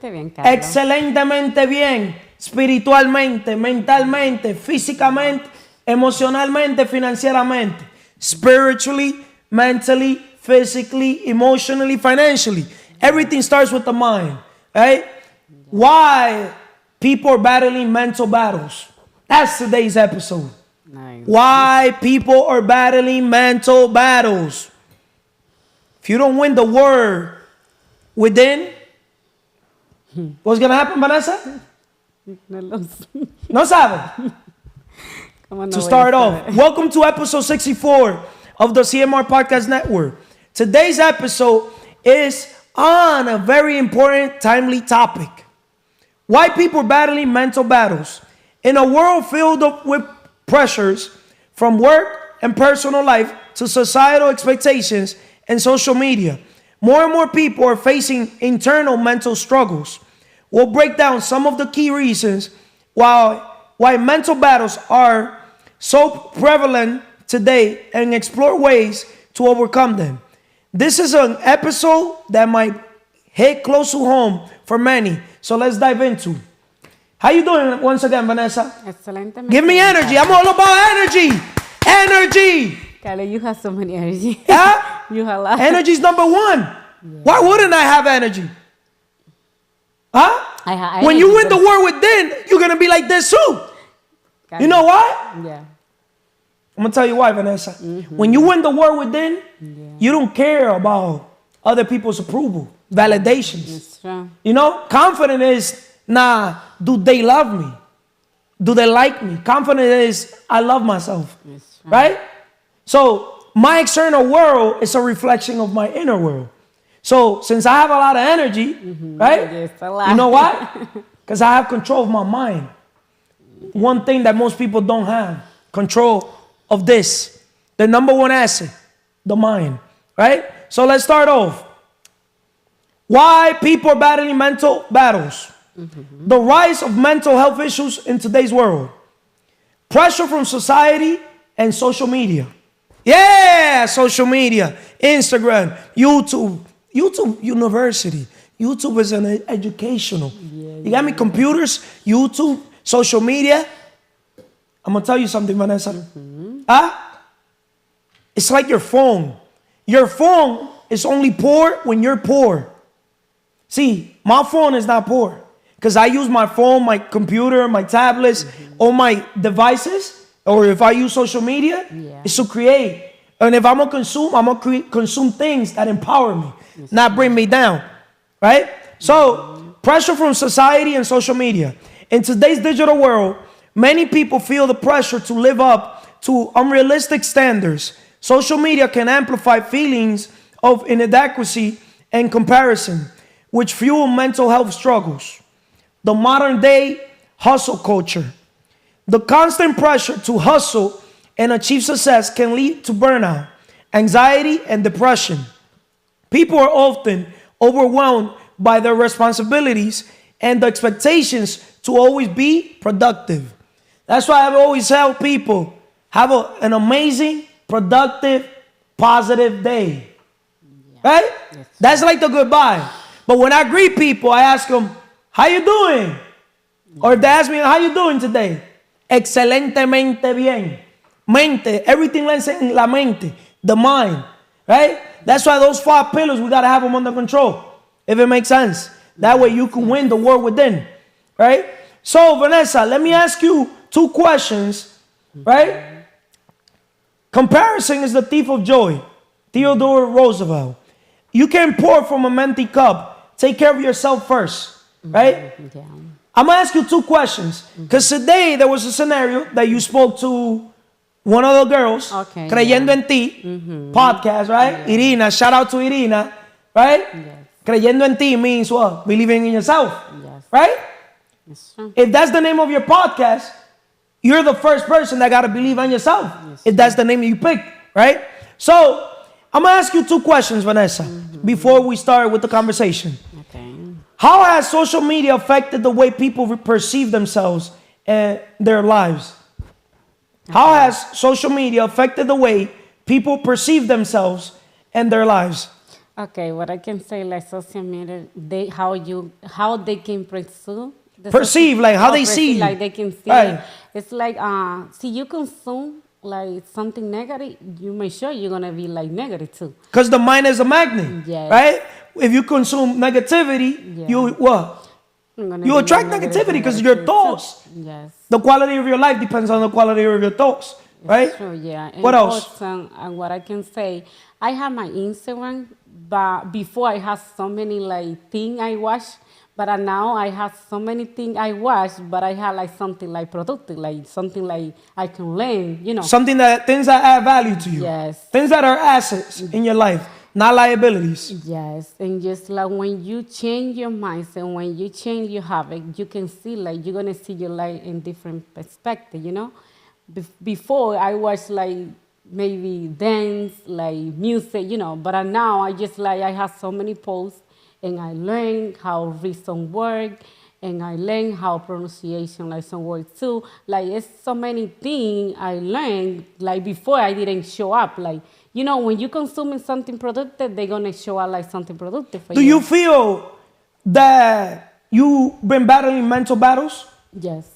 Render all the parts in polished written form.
Excelentemente bien, Carlos. Excelentemente bien, espiritualmente, mentalmente, físicamente, emocionalmente, financieramente. Spiritually, mentally, physically, emotionally, financially. Everything starts with the mind, right? Why people are battling mental battles. That's today's episode. Nice. Why people are battling mental battles. If you don't win the war within, what's going to happen, Vanessa? No lo sé. No sabe. ¿Cómo no To voy a start off, saber? welcome to episode 64 of the CMR Podcast Network. Today's episode is on a very important, timely topic. Why people are battling mental battles. In a world filled with pressures from work and personal life to societal expectations and social media, more and more people are facing internal mental struggles. We'll break down some of the key reasons why mental battles are so prevalent today and explore ways to overcome them. This is an episode that might hit close to home for many, so let's dive into. How you doing once again, Vanessa? Excelentemente Give me bien, energy. I'm Carlos. all about energy. Energy. Carlos, you have so many energy. Yeah? You have a lot. Energy's number one. Why wouldn't I have energy? Huh? I When you energy, win the but- war within, you're going to be like this too. Carlos. You know why? Yeah. I'm going to tell you why, Vanessa. When you win the war within, you don't care about other people's approval, validations. It's true. You know, confident is, nah, do they love me? Do they like me? Confident is, I love myself. It's true. Right? So my external world is a reflection of my inner world. So since I have a lot of energy, right? Yes, a lot. You know why? Because I have control of my mind. One thing that most people don't have, control of this. The number one asset, the mind, right? So let's start off. Why people are battling mental battles. The rise of mental health issues in today's world. Pressure from society and social media. Yeah, social media, Instagram, YouTube University. YouTube is an educational. You got me computers, YouTube, social media. I'm going to tell you something, Vanessa. It's like your phone. Your phone is only poor when you're poor. See, my phone is not poor. Because I use my phone, my computer, my tablets, all my devices, or if I use social media, it's to create. And if I'm going to consume things that empower me, not bring me down. Right? So, pressure from society and social media. In today's digital world, many people feel the pressure to live up to unrealistic standards. Social media can amplify feelings of inadequacy and comparison, which fuel mental health struggles. The modern day hustle culture. The constant pressure to hustle and achieve success can lead to burnout, anxiety, and depression. People are often overwhelmed by their responsibilities and the expectations to always be productive. That's why I've always helped people have an amazing, productive, positive day. Right? Yes. That's like the goodbye. But when I greet people, I ask them, how you doing? Or if they ask me, how you doing today? Excelentemente bien. Mente, everything lands in la mente, the mind, right? That's why those 5 pillars, we got to have them under control, if it makes sense. That way you can win the war within, right? So, Vanessa, let me ask you 2 questions, right? Comparison is the thief of joy. Theodore Roosevelt. You can't pour from an empty cup. Take care of yourself first, right? Yeah. I'm going to ask you 2 questions. Because today there was a scenario that you spoke to one of the girls, Okay, Creyendo en Ti, podcast, right? Irina, shout out to Irina, right? Yes. Creyendo en Ti means what? Believing in yourself, Yes. right? It's true. If that's the name of your podcast, you're the first person that got to believe in yourself. If that's the name you picked, right? So, I'm going to ask you 2 questions, Vanessa, before we start with the conversation. Okay. How has social media affected the way people perceive themselves and their lives? How has social media affected the way people perceive themselves and their lives? Okay, what I can say, like social media, how they can pursue Perceive, like how they see you. like they can see Right. it. It's like see you consume like something negative, you make sure you're gonna be like negative too. Because the mind is a magnet, Yes. right? If you consume negativity, Yeah. you what? You're gonna You be attract negative, negativity because negative your too. thoughts. Yes. The quality of your life depends on the quality of your thoughts, right? Sure, yeah. And What else? Also, what I can say, I have my Instagram, but before I had so many like thing I watch, but now I have so many things I watch, but I have like something like productive, like something like I can learn, you know. Something that things that add value to you. Yes. Things that are assets in your life, not liabilities. Yes, and just like when you change your mindset, when you change your habit, you can see like you're gonna see your life in different perspective. You know, before I was like maybe dance, like music, you know, but now I just like I have so many posts, and I learn how read some word, and I learn how pronunciation like some words too. Like it's so many things I learned. Like before I didn't show up. Like you know when you consuming something productive, they're gonna show up like something productive for you. Do you feel that you've been battling mental battles? Yes.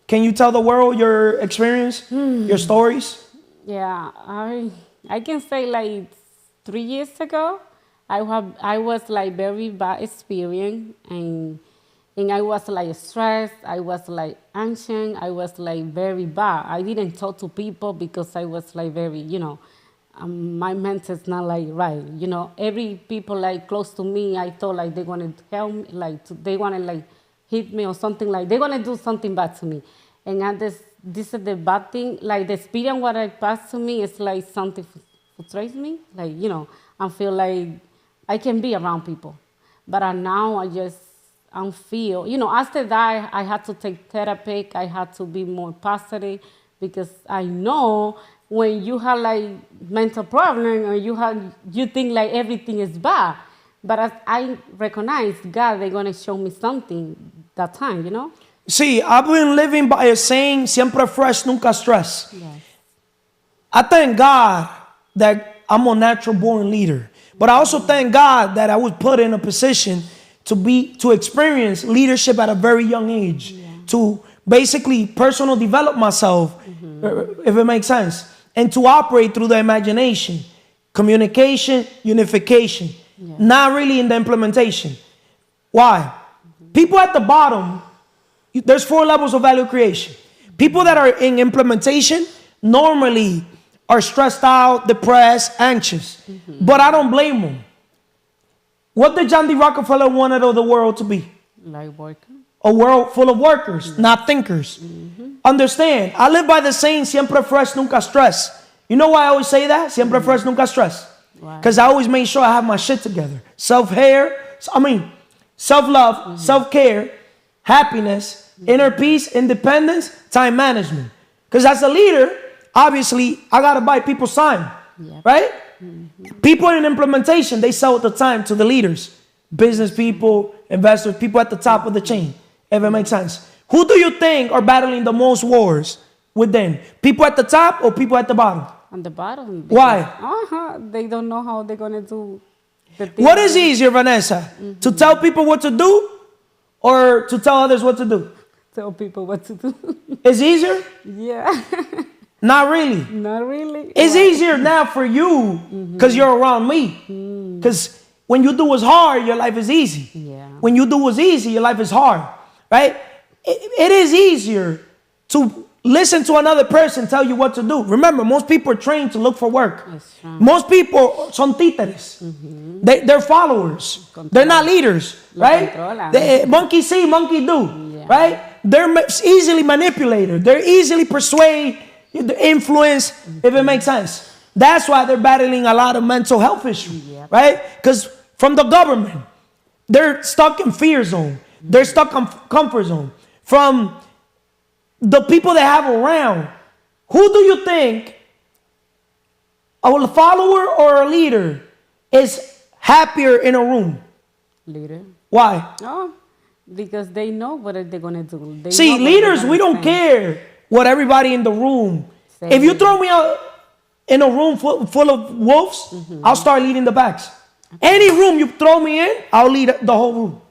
Can you tell the world your experience, your stories? Yeah, I can say like 3 years ago, I was like very bad experience, and I was like stressed. I was like anxious. I was like very bad. I didn't talk to people because I was like very, you know, my mental is not like right. You know, every people like close to me, I thought like they wanted to help me, like they want to like hit me or something like they want to do something bad to me. And at this is the bad thing. Like the experience what I passed to me is like something frustrates me. Like you know, I feel like I can be around people, but now I feel, you know, after that I had to take therapy. I had to be more positive because I know when you have like mental problem or you think like everything is bad, but as I recognize God, they're gonna show me something that time, you know. See, I've been living by a saying, siempre fresh, nunca stress. Yes. I thank God that I'm a natural born leader. But I also thank God that I was put in a position to experience leadership at a very young age, to basically personal develop myself, if it makes sense, and to operate through the imagination, communication, unification, not really in the implementation. Why? People at the bottom, there's 4 levels of value creation. People that are in implementation normally are stressed out, depressed, anxious. But I don't blame them. What did John D. Rockefeller wanted the world to be? Like working. A world full of workers, not thinkers. Understand, I live by the saying, siempre fresh, nunca stress. You know why I always say that? Siempre fresh, nunca stress. Because I always make sure I have my shit together. Self-love, self-care, happiness, inner peace, independence, time management. Because as a leader, obviously, I got to buy people's time, right? People in implementation, they sell the time to the leaders. Business people, investors, people at the top of the chain, if it makes sense. Who do you think are battling the most wars with them? People at the top or people at the bottom? On the bottom. Why? They don't know how they're gonna do the thing. What is easier, Vanessa? To tell people what to do or to tell others what to do? Tell people what to do. It's easier? Yeah. Not really. Not really. It's easier now for you because you're around me. Because when you do what's hard, your life is easy. Yeah. When you do what's easy, your life is hard, right? It is easier to listen to another person tell you what to do. Remember, most people are trained to look for work. That's right. Most people son títeres. They're followers. They're not leaders, right? Monkey see, monkey do, right? They're easily manipulated. They're easily persuaded, influence, if it makes sense. That's why they're battling a lot of mental health issues, right? Because from the government, they're stuck in fear zone. They're stuck in comfort zone. From the people they have around, who do you think, a follower or a leader, is happier in a room? Leader. Why? Oh, because they know what they're gonna do. They See, know what leaders, they're we gonna don't say. care what everybody in the room. Say If you it. throw me out in a room full of wolves, I'll start leading the packs. Any room you throw me in, I'll lead the whole room.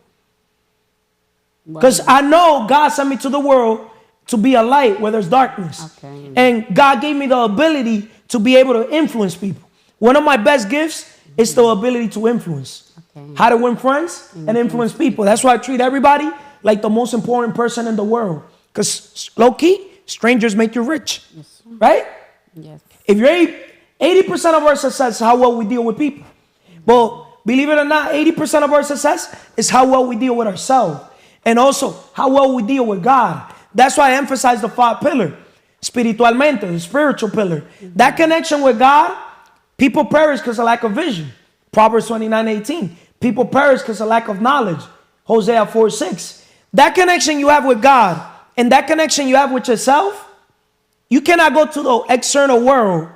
Because I know God sent me to the world to be a light where there's darkness. Okay. And God gave me the ability to be able to influence people. One of my best gifts is the ability to influence. Okay. How to win friends and influence people. That's why I treat everybody like the most important person in the world. Because low-key, strangers make you rich. Yes. Right? Yes. If you're 80% of our success is how well we deal with people. But believe it or not, 80% of our success is how well we deal with ourselves. And also how well we deal with God. That's why I emphasize the 5 pillar. Espiritualmente, the spiritual pillar. That connection with God, people perish because of lack of vision. Proverbs 29:18. People perish because of lack of knowledge. Hosea 4:6. That connection you have with God and that connection you have with yourself, you cannot go to the external world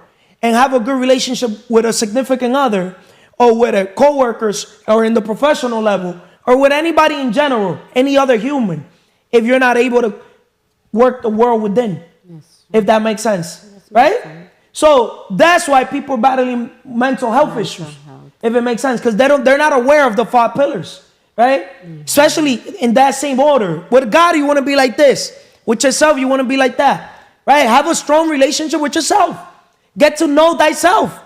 and have a good relationship with a significant other or with a co-workers or in the professional level or with anybody in general, any other human, if you're not able to work the world within. Yes. If that makes sense, right? So that's why people are battling mental health issues, if it makes sense, because they're not aware of the 5 pillars, right? Especially in that same order. With God, you want to be like this. With yourself, you want to be like that, right? Have a strong relationship with yourself. Get to know thyself.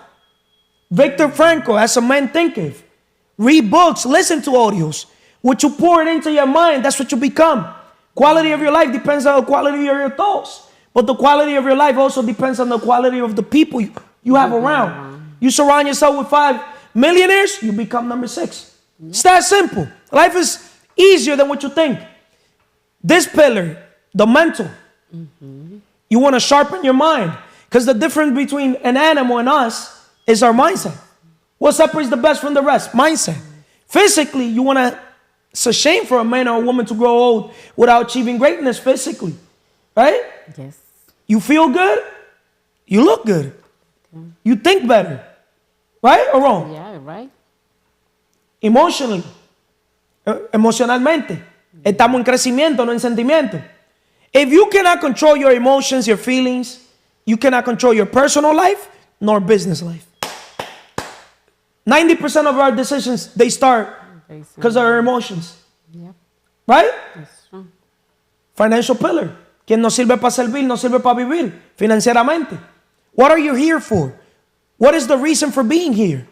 Viktor Frankl, as a man thinketh. Read books, listen to audios. What you pour it into your mind, that's what you become. Quality of your life depends on the quality of your thoughts. But the quality of your life also depends on the quality of the people you have around. You surround yourself with 5 millionaires, you become number 6. It's that simple. Life is easier than what you think. This pillar, the mental, you want to sharpen your mind. Because the difference between an animal and us is our mindset. What separates the best from the rest? Mindset. Physically, you want to, it's a shame for a man or a woman to grow old without achieving greatness physically. Right? Yes. You feel good, you look good. You think better. Right or wrong? Yeah, right. Emotionally. Emocionalmente. Estamos en crecimiento, no en sentimiento. If you cannot control your emotions, your feelings, you cannot control your personal life nor business life. 90% of our decisions, they start because of our emotions. Yep. Right? That's true. Financial pillar. Quien no sirve para servir, no sirve para vivir financieramente. What are you here for? What is the reason for being here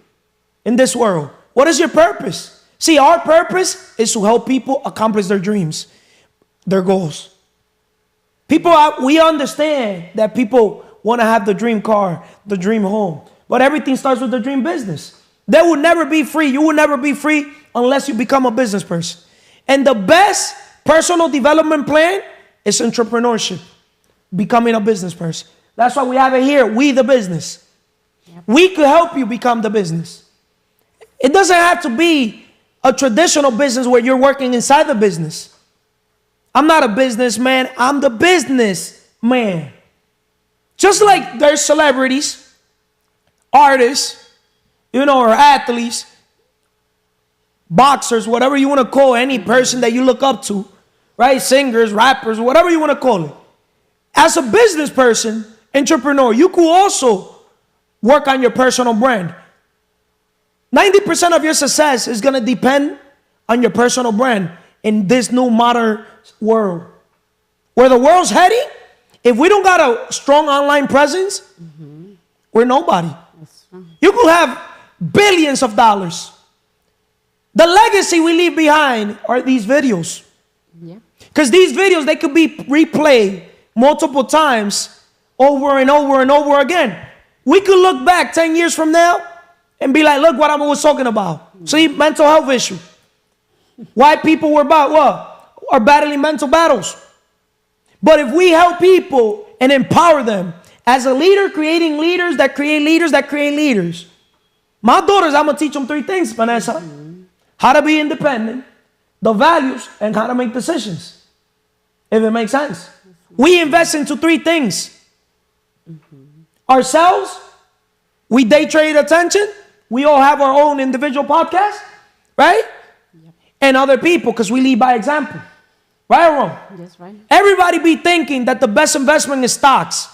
in this world? What is your purpose? See, our purpose is to help people accomplish their dreams, their goals. We understand that people want to have the dream car, the dream home, but everything starts with the dream business. They will never be free. You will never be free unless you become a business person. And the best personal development plan is entrepreneurship, becoming a business person. That's why we have it here, We the Business. Yep. We could help you become the business. It doesn't have to be a traditional business where you're working inside the business. I'm not a businessman, I'm the businessman. Just like there's celebrities, artists, or athletes, boxers, whatever you want to call any person that you look up to, right? Singers, rappers, whatever you want to call it. As a business person, entrepreneur, you could also work on your personal brand. 90% of your success is going to depend on your personal brand in this new modern world. Where the world's heading, if we don't got a strong online presence, we're nobody. You could have billions of dollars. The legacy we leave behind are these videos. Because these videos, they could be replayed multiple times over and over and over again. We could look back 10 years from now and be like, look what I was talking about. See, mental health issue. Why people were are battling mental battles. But if we help people and empower them as a leader, creating leaders that create leaders that create leaders. My daughters, I'm going to teach them 3 things, Vanessa. How to be independent, the values, and how to make decisions. If it makes sense. We invest into 3 things. Ourselves, we day trade attention. We all have our own individual podcast, right? And other people, because we lead by example. Right or wrong? That's right. Everybody be thinking that the best investment is stocks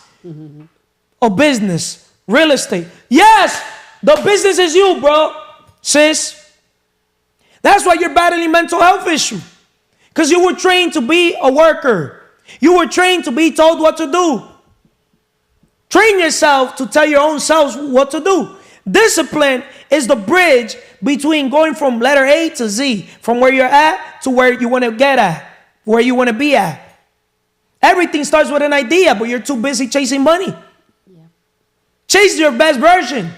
or business, real estate. Yes, the business is you, bro. sis. That's why you're battling mental health issue. Because you were trained to be a worker. You were trained to be told what to do. Train yourself to tell your own selves what to do. Discipline is the bridge between going from letter A to Z, from where you're at to where you want to get at, where you want to be at. Everything starts with an idea, but you're too busy chasing money. Yeah. Chase your best version.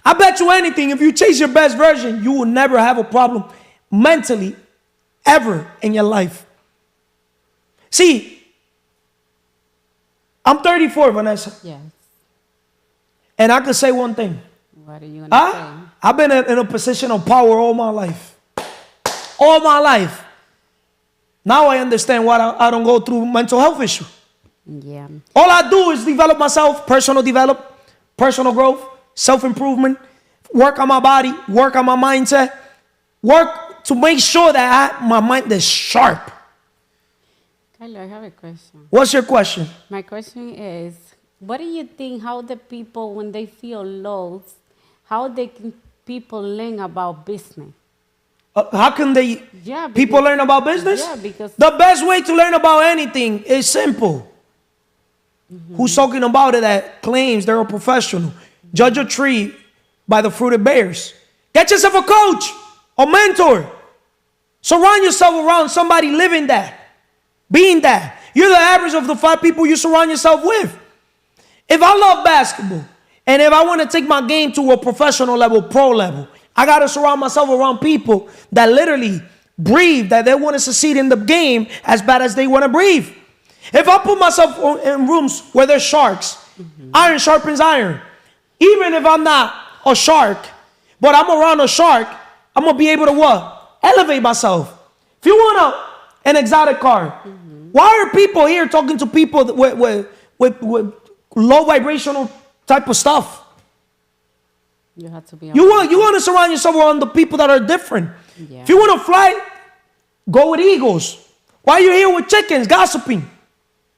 I bet you anything, if you chase your best version, you will never have a problem mentally ever in your life. See, I'm 34, Vanessa. Yes. And I can say one thing. What are you going to say? I've been in a position of power all my life. All my life. Now I understand why I don't go through mental health issue. Yeah. All I do is develop myself, personal growth, self-improvement, work on my body, work on my mindset, work to make sure that my mind is sharp. Kylo, I have a question. What's your question? My question is, what do you think how the people, when they feel lost, how they can people learn about business? How can they Yeah, people learn about business? Yeah, because The best way to learn about anything is simple. Who's talking about it that claims they're a professional? Judge a tree by the fruit it bears. Get yourself a coach, a mentor. Surround yourself around somebody living that, being that. You're the average of the 5 people you surround yourself with. If I love basketball, and if I want to take my game to a professional level, pro level, I got to surround myself around people that literally breathe, that they want to succeed in the game as bad as they want to breathe. If I put myself in rooms where there's sharks, iron sharpens iron. Even if I'm not a shark, but I'm around a shark, I'm going to be able to what? Elevate myself. If you want an exotic car, why are people here talking to people with low vibrational type of stuff? you have to be You want to surround yourself around the people that are different. Yeah. If you want to fly, go with eagles. Why are you here with chickens gossiping?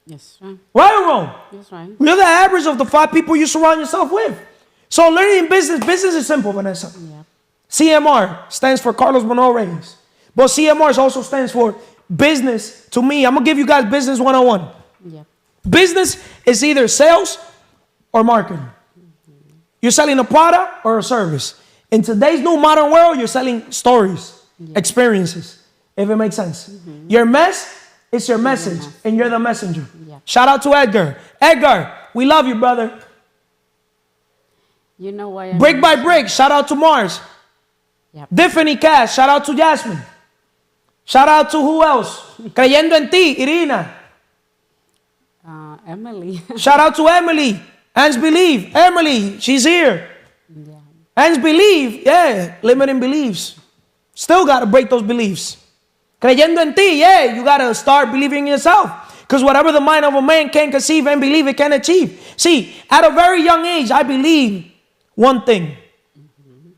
Yes, right. Right or wrong? Yes, right. You're the average of the 5 people you surround yourself with. So learning business is simple, Vanessa. Yeah. CMR stands for Carlos Monroe Reyes. But CMR also stands for business. To me, I'm going to give you guys business 101. Yeah. Business is either sales or marketing. You're selling a product or a service. In today's new modern world, you're selling stories, experiences, if it makes sense. Your mess is your message, and you're the messenger. Yeah. Shout out to Edgar. Edgar, we love you, brother. You know why? Brick by brick, shout out to Mars. Yep. Tiffany Cash, shout out to Jasmine. Shout out to who else? Creyendo en ti, Irina. Emily. Shout out to Emily. Ans Believe. Emily, she's here. Yeah. Ans Believe, yeah, limiting beliefs. Still got to break those beliefs. Creyendo en ti, yeah, you got to start believing in yourself. Because whatever the mind of a man can conceive and believe, it can achieve. See, at a very young age, I believe one thing.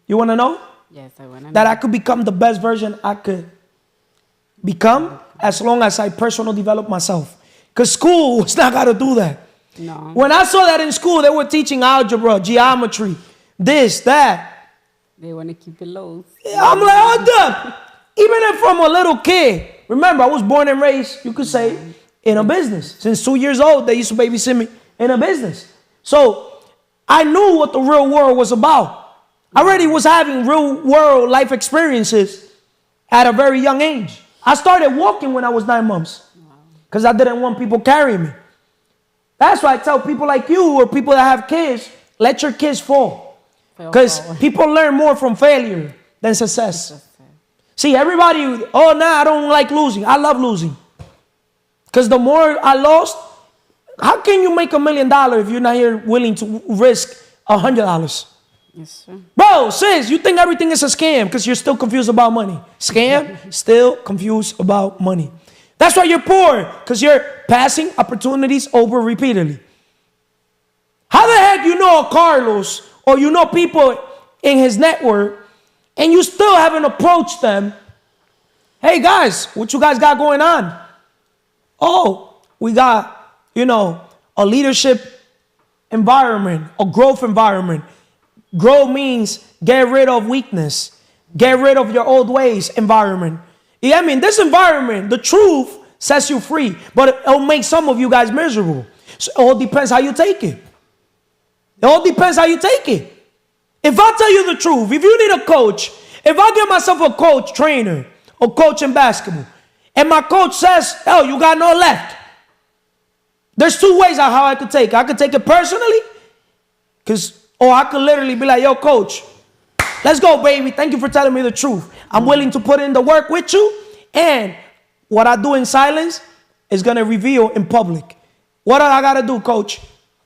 You want to know? Yes, I want to know. That I could become the best version I could become as long as I personally develop myself. Because school was not going to do that. No. When I saw that in school, they were teaching algebra, geometry, this, that. They want to keep it low. I'm like, hold up. Even if from a little kid, remember, I was born and raised, you could say, in a business. Since 2 years old, they used to babysit me in a business. So I knew what the real world was about. I already was having real world life experiences at a very young age. I started walking when I was 9 months because I didn't want people carrying me. That's why I tell people like you or people that have kids, let your kids fall. Because people learn more from failure than success. See, everybody, I don't like losing. I love losing. Because the more I lost, how can you make $1 million if you're not here willing to risk $100? Yes, sir. Bro, sis, you think everything is a scam because you're still confused about money. Scam, still confused about money. That's why you're poor, because you're passing opportunities over repeatedly. How the heck you know a Carlos or you know people in his network and you still haven't approached them? Hey guys, what you guys got going on? Oh, we got, a leadership environment, a growth environment. Grow means get rid of weakness. Get rid of your old ways environment. Yeah, I mean, this environment, the truth sets you free, but it'll make some of you guys miserable. So it all depends how you take it. It all depends how you take it. If I tell you the truth, if you need a coach, if I give myself a coach, trainer, or coach in basketball, and my coach says, oh, you got no left. There's two ways on how I could take it. I could take it personally, or I could literally be like, yo, coach, let's go, baby. Thank you for telling me the truth. I'm willing to put in the work with you, and what I do in silence is going to reveal in public. What do I got to do, coach?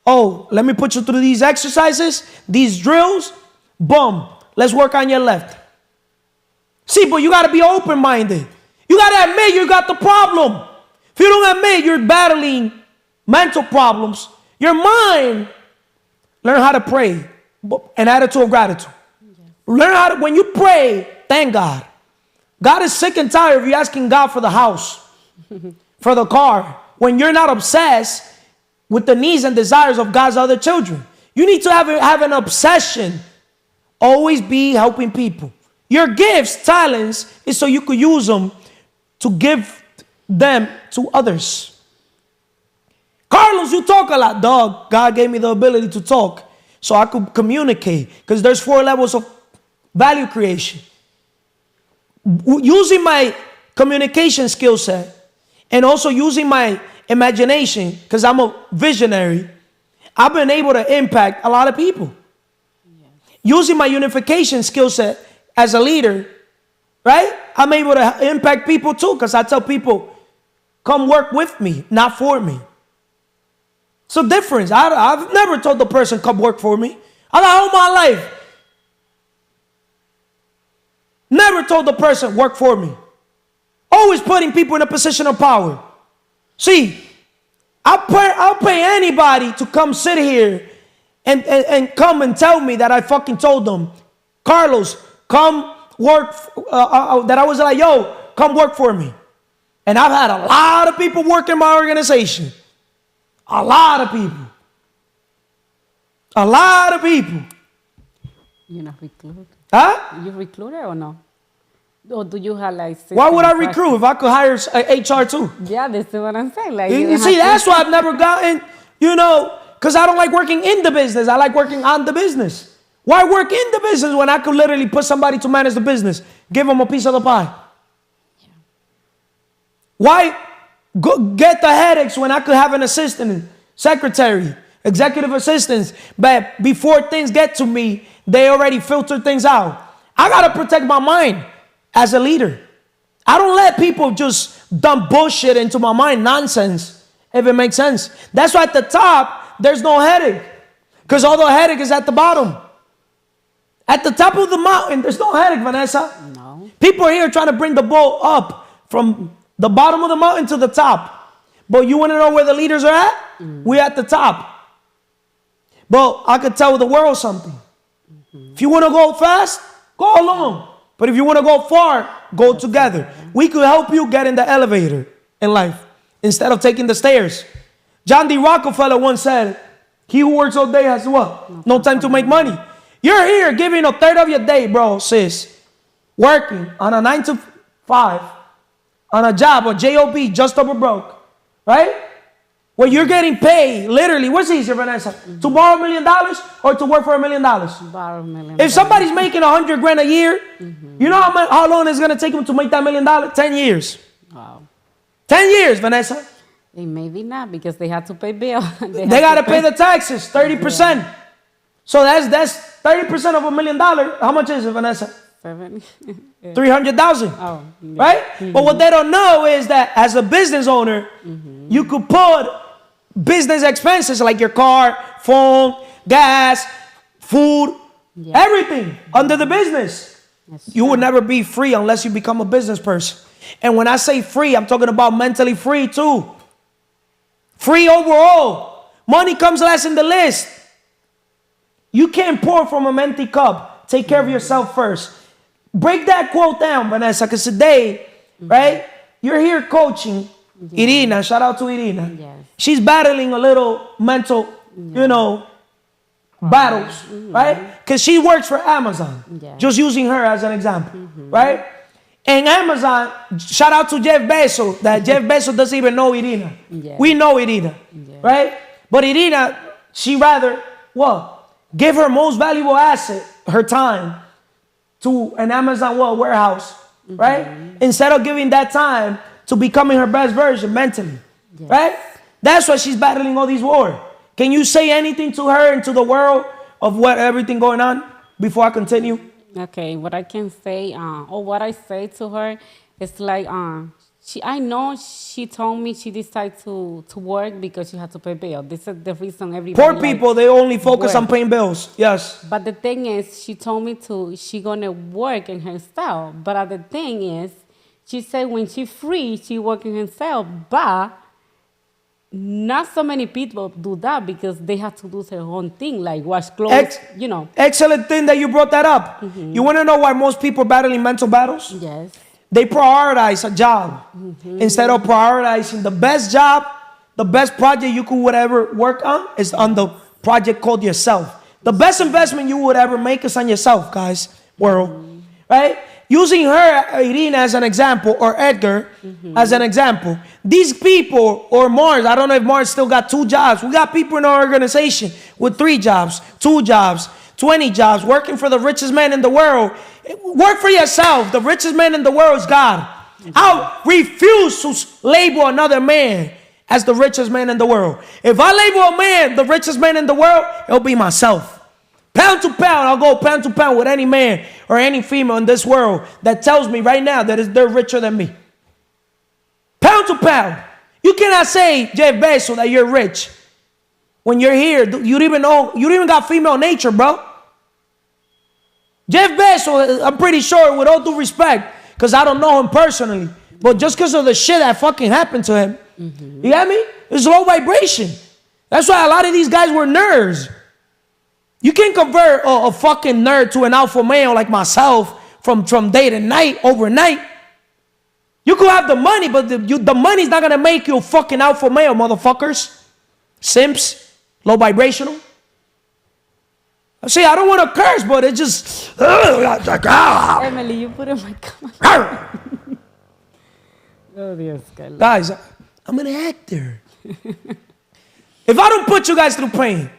Oh, let me put you through these exercises, these drills. Boom. Let's work on your left. See, but you got to be open-minded. You got to admit you got the problem. If you don't admit you're battling mental problems, your mind, learn how to pray. An attitude of gratitude. Yes. Learn how to, when you pray, thank God. God is sick and tired of you asking God for the house, for the car, when you're not obsessed with the needs and desires of God's other children. You need to have an obsession. Always be helping people. Your gifts, talents, is so you could use them to give them to others. Carlos, you talk a lot, dog. God gave me the ability to talk so I could communicate, because there's 4 levels of value creation. Using my communication skill set and also using my imagination, because I'm a visionary, I've been able to impact a lot of people. Yes. Using my unification skill set as a leader, right? I'm able to impact people too, because I tell people, come work with me, not for me. So difference. I've never told the person, come work for me. I got all my life. Never told the person, work for me. Always putting people in a position of power. See, I'll pay anybody to come sit here and come and tell me that I fucking told them, Carlos, come work, that I was like, yo, come work for me. And I've had a lot of people work in my organization. A lot of people. A lot of people. You're not recruited? Huh? You recruited or no? Or do you have like... Why would I recruit if I could hire HR too? Yeah, this is what I'm saying. Like, you see, that's why I've never gotten, because I don't like working in the business. I like working on the business. Why work in the business when I could literally put somebody to manage the business? Give them a piece of the pie. Yeah. Why go get the headaches when I could have an assistant, secretary, executive assistants, but before things get to me, they already filter things out. I got to protect my mind as a leader. I don't let people just dump bullshit into my mind, nonsense, if it makes sense. That's why at the top, there's no headache, because all the headache is at the bottom. At the top of the mountain, there's no headache, Vanessa. No. People are here trying to bring the boat up from the bottom of the mountain to the top. But you want to know where the leaders are at? We're at the top. But I could tell the world something. If you want to go fast, go alone. But if you want to go far, go together. We could help you get in the elevator in life instead of taking the stairs. John D. Rockefeller once said, he who works all day has what? No time to make money. You're here giving a third of your day, bro, sis, working on a 9 to 5, on a job or job, just over broke, right? Where you're getting paid, literally, what's easier, Vanessa? To borrow $1 million or to work for $1 million? Borrow $1 million. If somebody's making 100 grand a year, you know how long it's going to take them to make that $1 million? 10 years. Wow. 10 years, Vanessa. Maybe not, because they have to pay bills. They got to pay the taxes, 30%. Yeah. So that's 30% of $1 million. How much is it, Vanessa? 7. 300,000. Oh, yeah. Right? But what they don't know is that as a business owner, you could put business expenses like your car, phone, gas, food, everything under the business. You would never be free unless you become a business person. And when I say free, I'm talking about mentally free too. Free overall. Money comes last in the list. You can't pour from an empty cup. Take care of yourself first. Break that quote down, Vanessa, because today, right, you're here coaching Irina. Shout out to Irina. Yes. She's battling a little mental, battles, right? Because she works for Amazon. Yeah. Just using her as an example, right? And Amazon, shout out to Jeff Bezos, that Jeff Bezos doesn't even know Irina. Yeah. We know Irina, right? But Irina, she rather, what? Give her most valuable asset, her time, to an Amazon warehouse, right? Instead of giving that time to becoming her best version mentally, right? That's why she's battling all these wars. Can you say anything to her and to the world of what everything going on before I continue? Okay, what I can say, or what I say to her, is like, I know she told me she decided to work because she had to pay bills. This is the reason everybody. Poor people, they only focus on paying bills. Yes. But the thing is, she told me she gonna work in herself. But the thing is, she said when she free, she working herself. But not so many people do that because they have to do their own thing, like wash clothes, Excellent thing that you brought that up. You want to know why most people are battling mental battles? Yes. They prioritize a job instead of prioritizing the best job, the best project you could ever work on is on the project called yourself. The best investment you would ever make is on yourself, guys, world, right? Using her, Irina, as an example, or Edgar as an example. These people, or Mars, I don't know if Mars still got 2 jobs. We got people in our organization with 3 jobs, 2 jobs, 20 jobs, working for the richest man in the world. Work for yourself. The richest man in the world is God. I refuse to label another man as the richest man in the world. If I label a man the richest man in the world, it'll be myself. Pound to pound, I'll go pound to pound with any man or any female in this world that tells me right now that they're richer than me. Pound to pound. You cannot say, Jeff Bezos, that you're rich. When you're here, you don't even got female nature, bro. Jeff Bezos, I'm pretty sure, with all due respect, because I don't know him personally, but just because of the shit that fucking happened to him, you got me? It's low vibration. That's why a lot of these guys were nerds. You can't convert a fucking nerd to an alpha male like myself from day to night, overnight. You could have the money, but the money's not going to make you a fucking alpha male, motherfuckers. Simps, low vibrational. See, I don't want to curse, but it just... Emily, you put in my comment. Oh, Dios, Carlos. Guys, I'm an actor. If I don't put you guys through pain...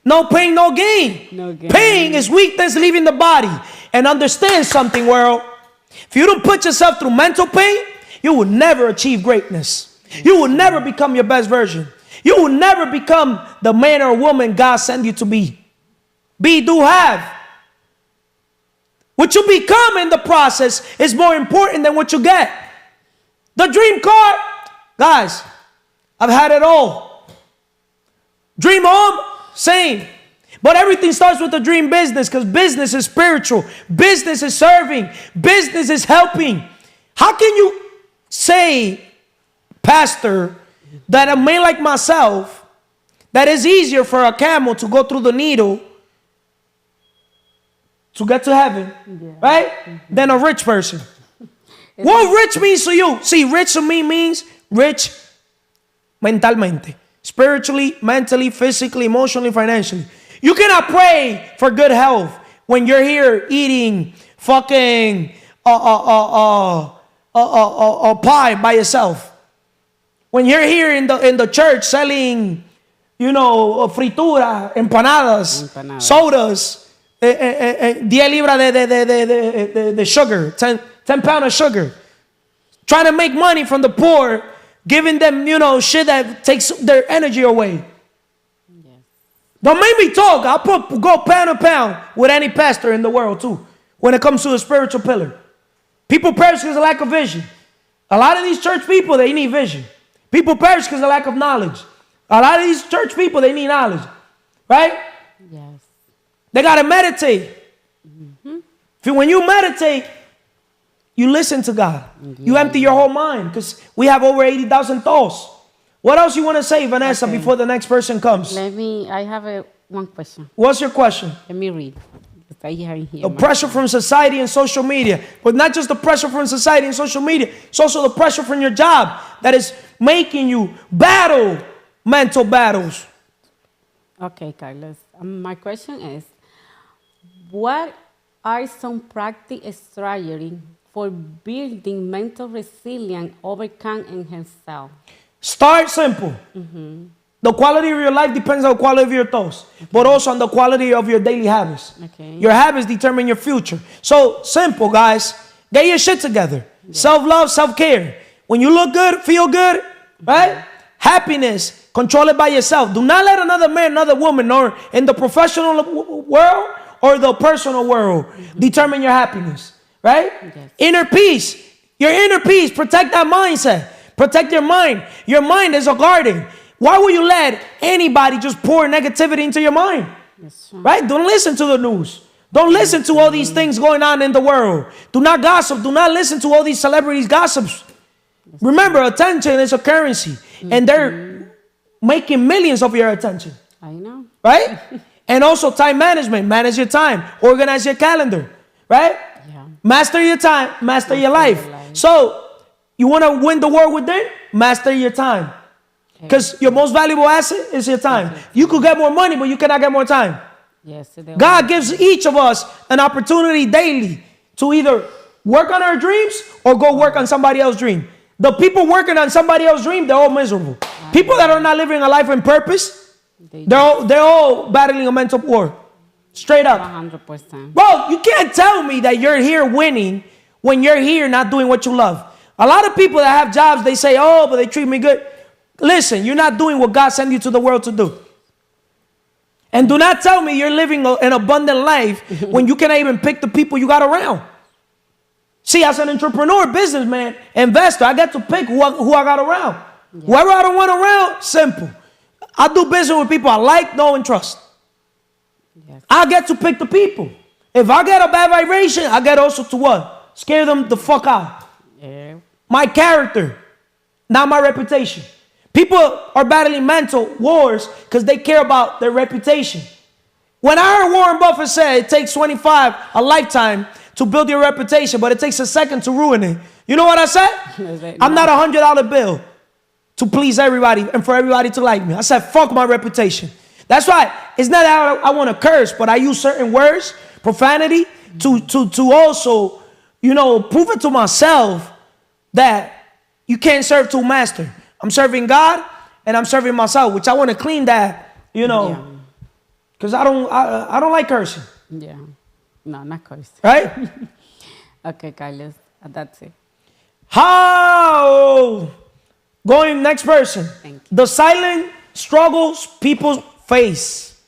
No pain, no gain. No gain. Pain is weakness leaving the body. And understand something, world. If you don't put yourself through mental pain, you will never achieve greatness. You will never become your best version. You will never become the man or woman God sent you to be. Be, do, have. What you become in the process is more important than what you get. The dream car, guys, I've had it all. Dream home, same. But everything starts with the dream business, because business is spiritual. Business is serving. Business is helping. How can you say, Pastor, that a man like myself, that is easier for a camel to go through the needle to get to heaven, right? Than a rich person. What rich means to you? See, rich to me means rich mentalmente. Spiritually, mentally, physically, emotionally, financially. You cannot pray for good health when you're here eating fucking pie by yourself. When you're here in the church selling, fritura, empanadas, sodas, 10 libras de sugar, 10 pounds of sugar. Trying to make money from the poor, giving them, shit that takes their energy away. Yes. Don't make me talk. I'll go pound to pound with any pastor in the world too, when it comes to a spiritual pillar. People perish because of lack of vision. A lot of these church people, they need vision. People perish because of lack of knowledge. A lot of these church people, they need knowledge. Right? Yes. They got to meditate. When you meditate, you listen to God. You empty your whole mind, because we have over 80,000 thoughts. What else you want to say, Vanessa, before the next person comes? I have one question. What's your question? Let me read. The pressure from society and social media. But not just the pressure from society and social media. It's also the pressure from your job that is making you battle mental battles. Okay, Carlos. My question is, what are some practical strategies for building mental resilience, overcoming himself? Start simple. The quality of your life depends on the quality of your thoughts, but also on the quality of your daily habits. Okay. Your habits determine your future. So simple, guys. Get your shit together. Yeah. Self-love, self-care. When you look good, feel good, right? Happiness, control it by yourself. Do not let another man, another woman, or in the professional world or the personal world determine your happiness, right? Yes. Inner peace. Your inner peace. Protect that mindset. Protect your mind. Your mind is a garden. Why would you let anybody just pour negativity into your mind? Yes, right? Don't listen to the news. Don't listen to all these things going on in the world. Do not gossip. Do not listen to all these celebrities' gossips. Remember, attention is a currency. And they're making millions of your attention. I know. Right? And also time management. Manage your time. Organize your calendar. Right? Yeah. Master your time. Master your life. So, you want to win the war within? Master your time. Because your most valuable asset is your time. You could get more money, but you cannot get more time. Yes, God gives each of us an opportunity daily to either work on our dreams or go work on somebody else's dream. The people working on somebody else's dream, they're all miserable. People that are not living a life in purpose, they're all battling a mental war. Straight up. 100%. Bro, you can't tell me that you're here winning when you're here not doing what you love. A lot of people that have jobs, they say, oh, but they treat me good. Listen, you're not doing what God sent you to the world to do. And do not tell me you're living an abundant life when you cannot even pick the people you got around. See, as an entrepreneur, businessman, investor, I get to pick who I got around. Yeah. Whoever I don't want around, simple. I do business with people I like, know, and trust. Yes. I get to pick the people. If I get a bad vibration, I get also to what? Scare them the fuck out. Yeah. My character, not my reputation. People are battling mental wars because they care about their reputation. When I heard Warren Buffett say it takes 25 a lifetime to build your reputation, but it takes a second to ruin it. You know what I said? I'm not $100 bill to please everybody and for everybody to like me. I said, fuck my reputation. That's why it's not that I want to curse, but I use certain words, profanity, to also, prove it to myself that you can't serve two masters. I'm serving God and I'm serving myself, which I want to clean that, because I don't like cursing. Yeah. No, not cursing. Right? Okay, Carlos, that's it. How? Going next person. Thank you. The silent struggles people face.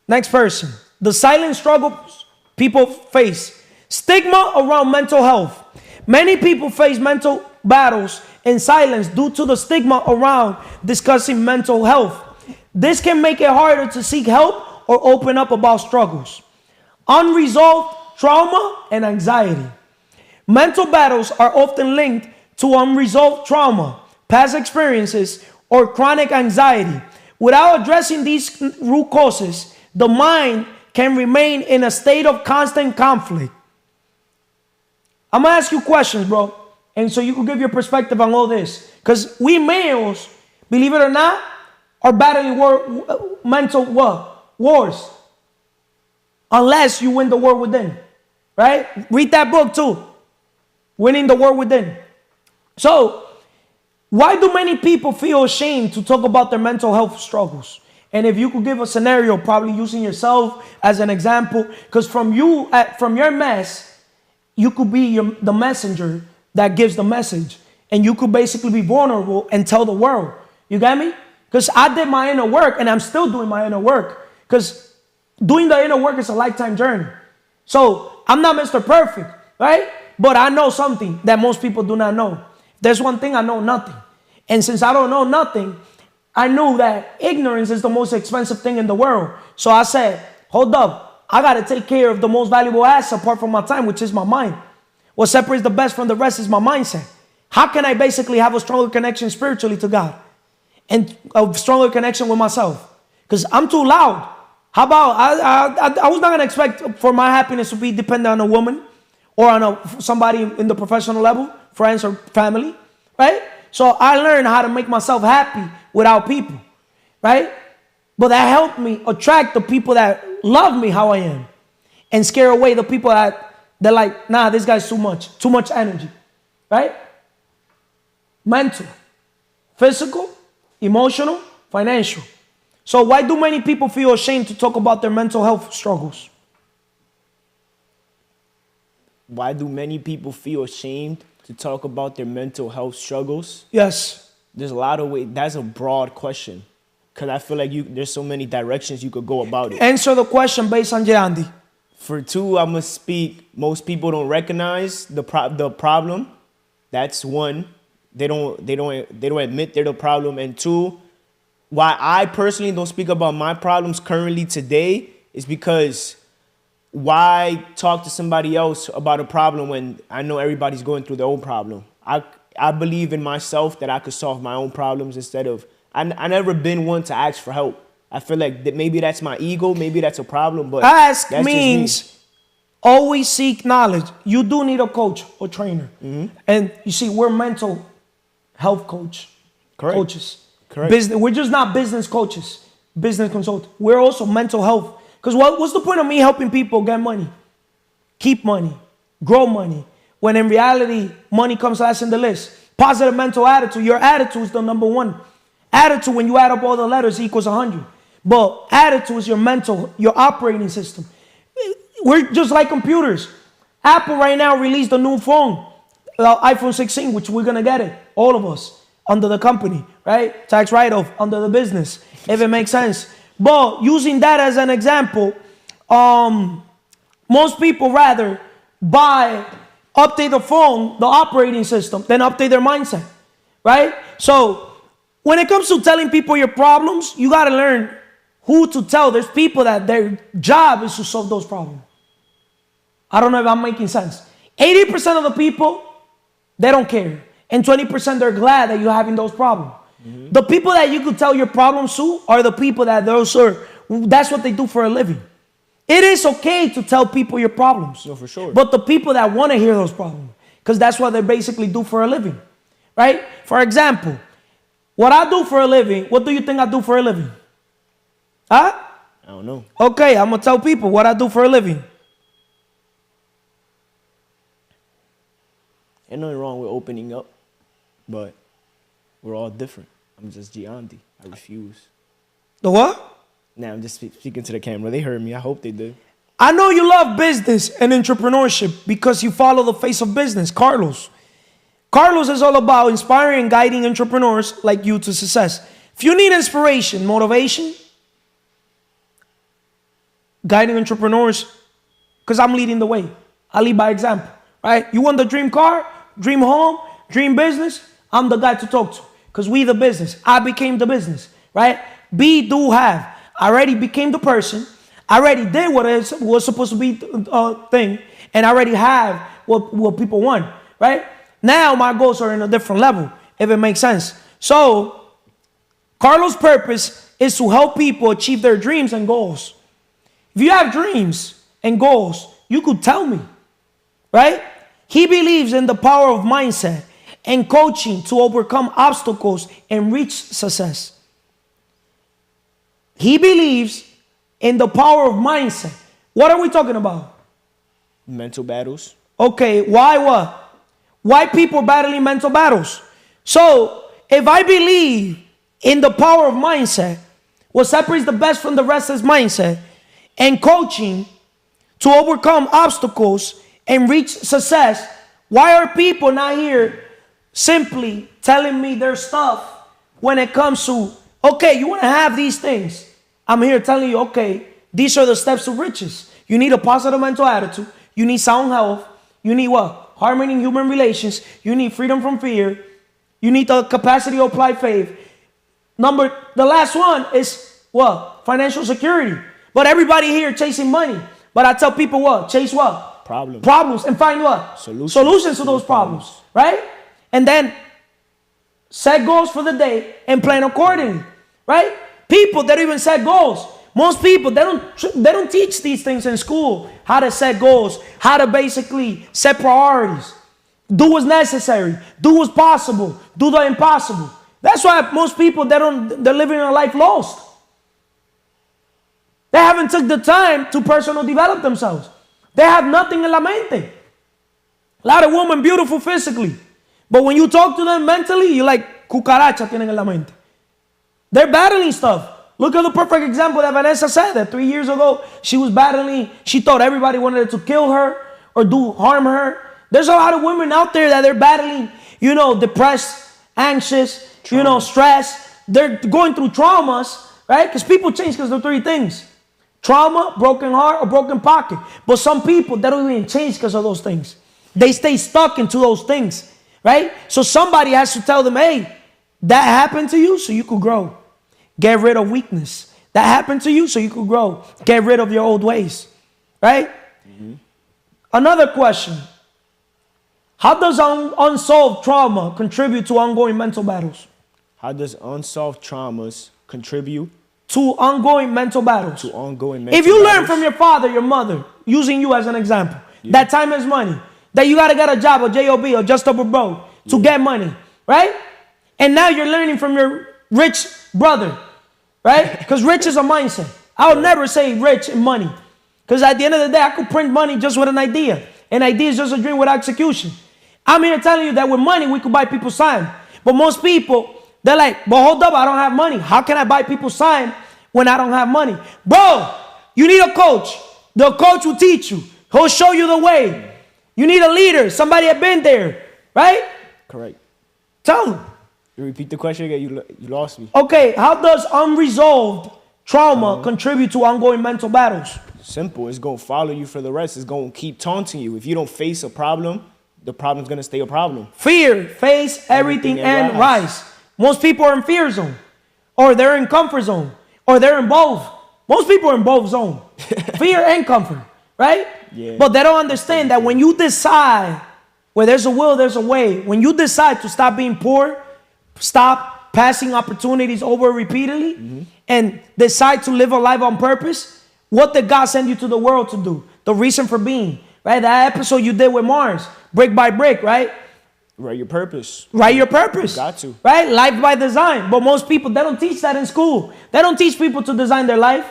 Next person. The silent struggles people face. Stigma around mental health. Many people face mental battles in silence due to the stigma around discussing mental health. This can make it harder to seek help or open up about struggles. Unresolved trauma and anxiety. Mental battles are often linked to unresolved trauma, past experiences, or chronic anxiety. Without addressing these root causes, the mind can remain in a state of constant conflict. I'm going to ask you questions, bro. And so you can give your perspective on all this. Because we males, believe it or not, are battling mental wars. Unless you win the war within. Right? Read that book too. Winning the war within. So, why do many people feel ashamed to talk about their mental health struggles? And if you could give a scenario, probably using yourself as an example. Because from your mess, you could be the messenger that gives the message. And you could basically be vulnerable and tell the world. You get me? Because I did my inner work and I'm still doing my inner work. Because doing the inner work is a lifetime journey. So I'm not Mr. Perfect, right? But I know something that most people do not know. There's one thing I know nothing. And since I don't know nothing, I knew that ignorance is the most expensive thing in the world. So I said, hold up. I got to take care of the most valuable asset apart from my time, which is my mind. What separates the best from the rest is my mindset. How can I basically have a stronger connection spiritually to God and a stronger connection with myself? Because I'm too loud. How about, I was not going to expect for my happiness to be dependent on a woman or on somebody in the professional level, friends or family, right? So I learned how to make myself happy without people, right? But that helped me attract the people that love me how I am and scare away the people that they're like, nah, this guy's too much energy, right? Mental, physical, emotional, financial. So why do many people feel ashamed to talk about their mental health struggles? Why do many people feel ashamed to talk about their mental health struggles? Yes. There's a lot of ways. That's a broad question. Because I feel like there's so many directions you could go about it. Answer the question based on Andy. For two, I'm going to speak, most people don't recognize the problem. That's one. They don't admit they're the problem. And two, why I personally don't speak about my problems currently today is because why talk to somebody else about a problem when I know everybody's going through their own problem? I believe in myself that I could solve my own problems instead of, I never been one to ask for help. I feel like that maybe that's my ego, maybe that's a problem, but ask means always seek knowledge. You do need a coach or trainer. Mm-hmm. And you see, we're mental health coaches. Correct. We're just not business coaches, business consultants. We're also mental health. Because what's the point of me helping people get money, keep money, grow money, when in reality, money comes last in the list? Positive mental attitude. Your attitude is the number one. Attitude, when you add up all the letters, equals 100. But attitude is your mental, your operating system. We're just like computers. Apple right now released a new phone, iPhone 16, which we're going to get it, all of us, under the company, right? Tax write-off, under the business, if it makes sense. But using that as an example, most people rather update the phone, the operating system, than update their mindset, right? So when it comes to telling people your problems, you got to learn who to tell. There's people that their job is to solve those problems. I don't know if I'm making sense. 80% of the people, they don't care. And 20% they're glad that you're having those problems. Mm-hmm. The people that you could tell your problems to are the people that that's what they do for a living. It is okay to tell people your problems. No, for sure. But the people that want to hear those problems, because that's what they basically do for a living, right? For example, what I do for a living, what do you think I do for a living? Huh? I don't know. Okay, I'm going to tell people what I do for a living. Ain't nothing wrong with opening up, but we're all different. I'm just Giandy. I refuse. The what? Nah, I'm just speaking to the camera. They heard me. I hope they did. I know you love business and entrepreneurship because you follow the face of business, Carlos. Carlos is all about inspiring and guiding entrepreneurs like you to success. If you need inspiration, motivation, guiding entrepreneurs, because I'm leading the way. I lead by example, right? You want the dream car, dream home, dream business? I'm the guy to talk to because we the business. I became the business, right? Be, do, have. I already became the person. I already did what was supposed to be thing, and I already have what people want, right? Now my goals are in a different level, if it makes sense. So Carlos' purpose is to help people achieve their dreams and goals. If you have dreams and goals, you could tell me, right? He believes in the power of mindset and coaching to overcome obstacles and reach success. He believes in the power of mindset. What are we talking about? Mental battles. Okay, why what? Why people battling mental battles? So, if I believe in the power of mindset, what separates the best from the rest is mindset, and coaching to overcome obstacles and reach success, why are people not here simply telling me their stuff when it comes to, okay, you want to have these things? I'm here telling you, okay, these are the steps to riches. You need a positive mental attitude. You need sound health. You need what? Harmony in human relations. You need freedom from fear. You need the capacity to apply faith. The last one is what? Financial security. But everybody here chasing money. But I tell people what? Chase what? Problems. And find what? Solutions to those problems. Right? And then set goals for the day and plan accordingly. Right? People that even set goals. Most people, they don't teach these things in school. How to set goals. How to basically set priorities. Do what's necessary. Do what's possible. Do the impossible. That's why most people, they're living a life lost. They haven't took the time to personal develop themselves. They have nothing en la mente. A lot of women beautiful physically, but when you talk to them mentally, you're like cucaracha tienen en la mente. They're battling stuff. Look at the perfect example that Vanessa said that 3 years ago she was battling. She thought everybody wanted to kill her or do harm her. There's a lot of women out there that they're battling, depressed, anxious, stress. They're going through traumas, right? Because people change because of 3 things. Trauma, broken heart, or broken pocket. But some people, they don't even change because of those things. They stay stuck into those things, right? So somebody has to tell them, hey, that happened to you so you could grow. Get rid of weakness. That happened to you so you could grow. Get rid of your old ways, right? Mm-hmm. Another question. How does unsolved trauma contribute to ongoing mental battles? How does unsolved traumas contribute to ongoing mental battles? To ongoing mental If you battles? learn from your father, your mother, using you as an example, that time is money, that you got to get a job, a job, or just up a bro to get money, right? And now you're learning from your rich brother, right? Because rich is a mindset. I'll never say rich and money. Because at the end of the day, I could print money just with an idea. An idea is just a dream with execution. I'm here telling you that with money, we could buy people's time. But most people, they're like, but hold up, I don't have money. How can I buy people's time when I don't have money? Bro, you need a coach. The coach will teach you. He'll show you the way. You need a leader, somebody that been there, right? Correct. Tell them. You repeat the question again, you lost me. Okay, how does unresolved trauma contribute to ongoing mental battles? Simple, it's going to follow you for the rest. It's going to keep taunting you. If you don't face a problem, the problem's going to stay a problem. Fear, face everything and rise. Most people are in fear zone, or they're in comfort zone, or they're in both. Most people are in both zones, fear and comfort, right? Yeah. But they don't understand that when you decide, where there's a will, there's a way. When you decide to stop being poor, stop passing opportunities over repeatedly, and decide to live a life on purpose, what did God send you to the world to do? The reason for being, right? That episode you did with Mars, brick by brick, right? Write your purpose. Write your purpose. Got to. Right? Life by design. But most people, they don't teach that in school. They don't teach people to design their life.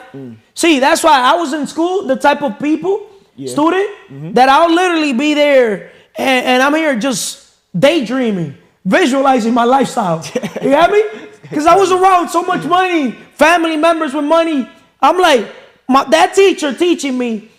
See, that's why I was in school, the type of student, that I'll literally be there and I'm here just daydreaming, visualizing my lifestyle. You got me? Because I was around so much money, family members with money. I'm like, that teacher teaching me,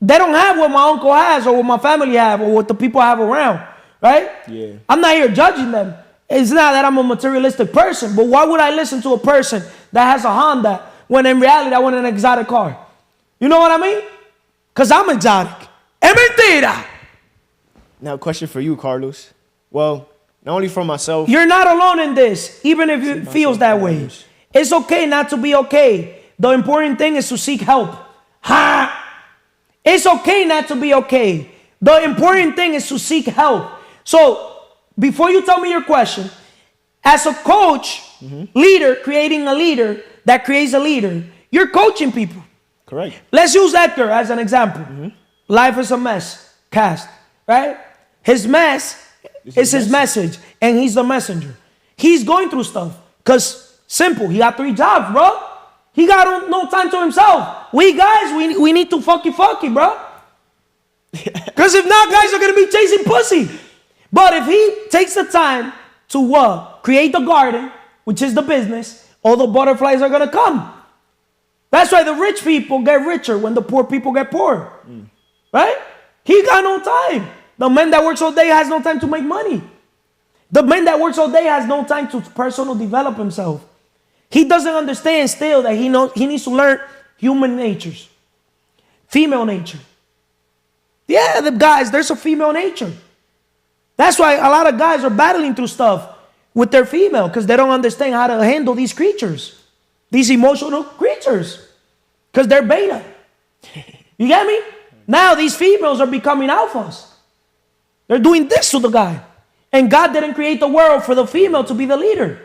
they don't have what my uncle has or what my family have or what the people I have around. Right? Yeah. I'm not here judging them. It's not that I'm a materialistic person, but why would I listen to a person that has a Honda when in reality I want an exotic car? You know what I mean? Because I'm exotic. Es mentira. Now, question for you, Carlos. Well, not only for myself. You're not alone in this, even if it feels that way. It's okay not to be okay. The important thing is to seek help. It's okay not to be okay. The important thing is to seek help. So, before you tell me your question, as a coach, leader, creating a leader that creates a leader, you're coaching people. Correct. Let's use Edgar as an example. Life is a mess, cast, right? His mess is his message, and he's the messenger. He's going through stuff, because simple, he got 3 jobs, bro. He got no time to himself. We guys, we need to fucky, bro. Because if not, guys are going to be chasing pussy. But if he takes the time to create the garden, which is the business, all the butterflies are going to come. That's why the rich people get richer when the poor people get poorer. Right? He got no time. The man that works all day has no time to make money. The man that works all day has no time to personally develop himself. He doesn't understand still that he needs to learn human natures. Female nature. Yeah, the guys, there's a female nature. That's why a lot of guys are battling through stuff with their female, because they don't understand how to handle these creatures, these emotional creatures, because they're beta. You get me? Now these females are becoming alphas. They're doing this to the guy. And God didn't create the world for the female to be the leader.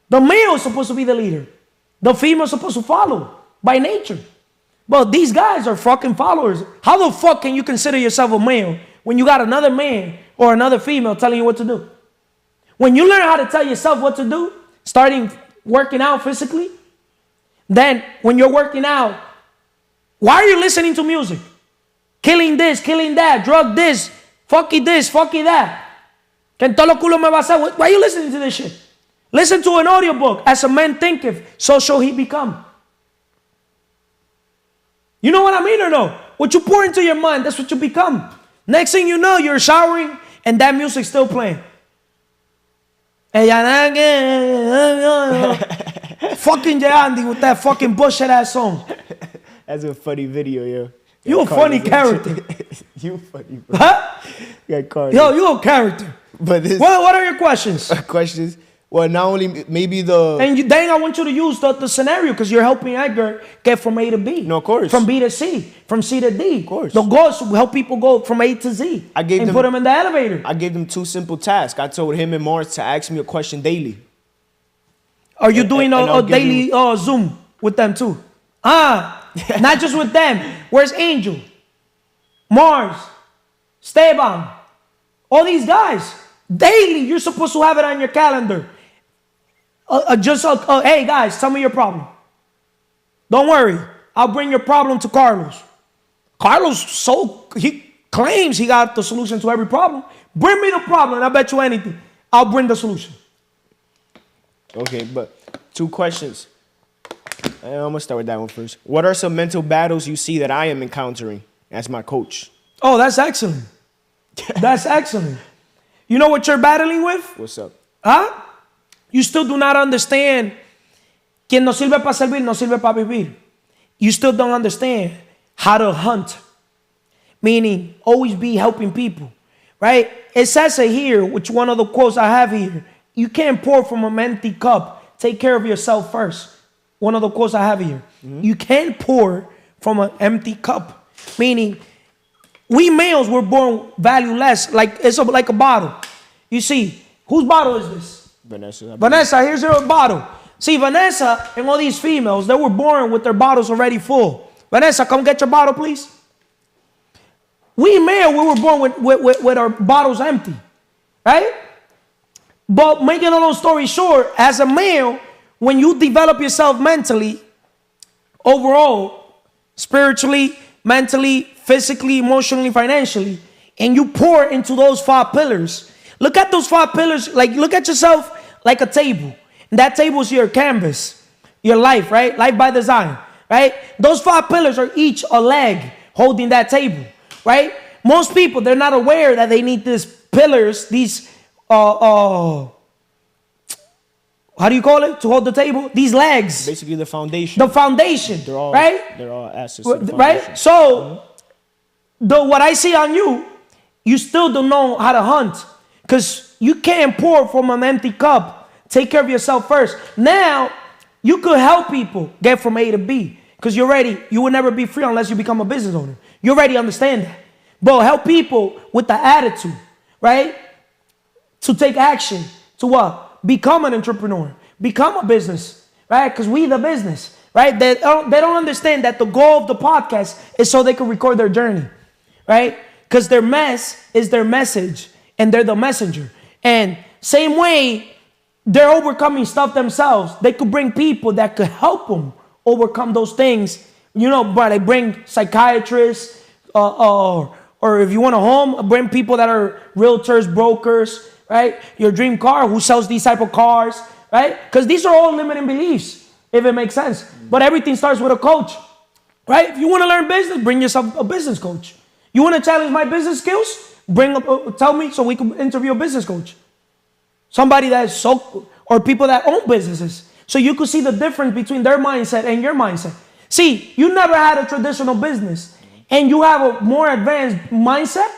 The male is supposed to be the leader. The female is supposed to follow by nature. But these guys are fucking followers. How the fuck can you consider yourself a male when you got another man or another female telling you what to do? When you learn how to tell yourself what to do, starting working out physically, then when you're working out, Why are you listening to music? Killing this, killing that, drug this, fucky that. Que en todos los culos me va a hacer. Why are you listening to this shit? Listen to an audiobook. As a man thinketh, so shall he become. You know what I mean or no? What you pour into your mind, that's what you become. Next thing you know, you're showering and that music's still playing. Fucking Andy with that fucking bullshit ass song. That's a funny video, yo. You a funny character. You funny, bro. Huh? You got cars. Yo, you a character. But this What are your questions? questions. Well, not only maybe the. And then I want you to use the scenario because you're helping Edgar get from A to B. No, of course. From B to C. From C to D. Of course. The goal is to help people go from A to Z. And put them in the elevator. I gave them 2 simple tasks. I told him and Mars to ask me a question daily. Are you doing and a daily Zoom with them too? Not just with them. Where's Angel? Mars? Esteban? All these guys. Daily, you're supposed to have it on your calendar. Hey guys, tell me your problem. Don't worry. I'll bring your problem to Carlos. He claims he got the solution to every problem. Bring me the problem and I bet you anything. I'll bring the solution. Okay, but 2 questions. I'm going to start with that one first. What are some mental battles you see that I am encountering as my coach? Oh, that's excellent. That's excellent. You know what you're battling with? What's up? Huh? You still do not understand. Quien no sirve para servir, no sirve para vivir. You still don't understand how to hunt. Meaning, always be helping people. Right? It says it here, which one of the quotes I have here. You can't pour from an empty cup. Take care of yourself first. One of the quotes I have here. Mm-hmm. You can't pour from an empty cup. Meaning, we males were born valueless. It's like a bottle. You see, whose bottle is this? Vanessa, here's your bottle. See, Vanessa and all these females, they were born with their bottles already full. Vanessa, come get your bottle, please. We male, we were born with our bottles empty. Right? But making a long story short, as a male, when you develop yourself mentally, overall, spiritually, mentally, physically, emotionally, financially, and you pour into those 5 pillars. Look at those 5 pillars, look at yourself like a table. And that table is your canvas, your life, right? Life by design, right? Those 5 pillars are each a leg holding that table, right? Most people, they're not aware that they need these pillars, these, how do you call it? To hold the table? These legs. Basically the foundation. The foundation, right? They're all assets to the foundation. Right? So, what I see on you, you still don't know how to hunt. Because you can't pour from an empty cup. Take care of yourself first. Now, you could help people get from A to B. Because you will never be free unless you become a business owner. You already understand that. But help people with the attitude, right? To take action. To what? Become an entrepreneur. Become a business, right? Because we the business, right? They don't understand that the goal of the podcast is so they can record their journey, right? Because their mess is their message. And they're the messenger. And same way, they're overcoming stuff themselves. They could bring people that could help them overcome those things. But they bring psychiatrists, or if you want a home, bring people that are realtors, brokers, right? Your dream car, who sells these type of cars, right? Because these are all limiting beliefs, if it makes sense. But everything starts with a coach, right? If you want to learn business, bring yourself a business coach. You want to challenge my business skills? Tell me so we can interview a business coach. Somebody that's or people that own businesses. So you could see the difference between their mindset and your mindset. See, you never had a traditional business and you have a more advanced mindset